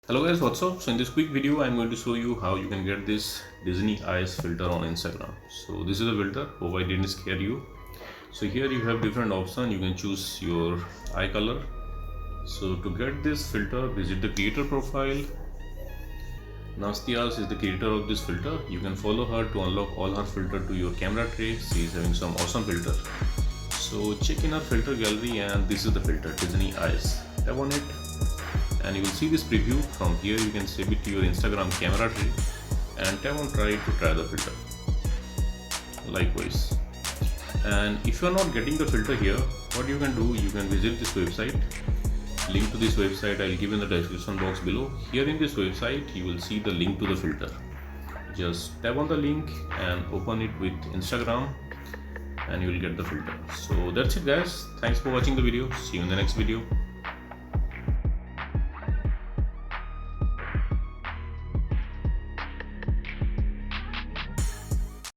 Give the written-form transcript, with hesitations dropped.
Hello guys, what's up? So in this quick video I'm going to show you how you can get this Disney eyes filter on Instagram. So this is a filter, hope I didn't scare you. So here you have different options, you can choose your eye color. So to get this filter, visit the creator profile. Nastias is the creator of this filter. You can follow her to unlock all her filter to your camera tray. She is having some awesome filter. So check in her filter gallery and this is the filter, Disney eyes. Tap on it and you will see this preview. From here you can save it to your Instagram camera tray and tap on try to try the filter. Likewise, and if you are not getting the filter here, what you can do, you can visit this website. Link to this website I'll give in the description box below. Here in this website you will see the link to the filter. Just tap on the link and open it with Instagram and you will get the filter. So that's it guys, thanks for watching the video, see you in the next video.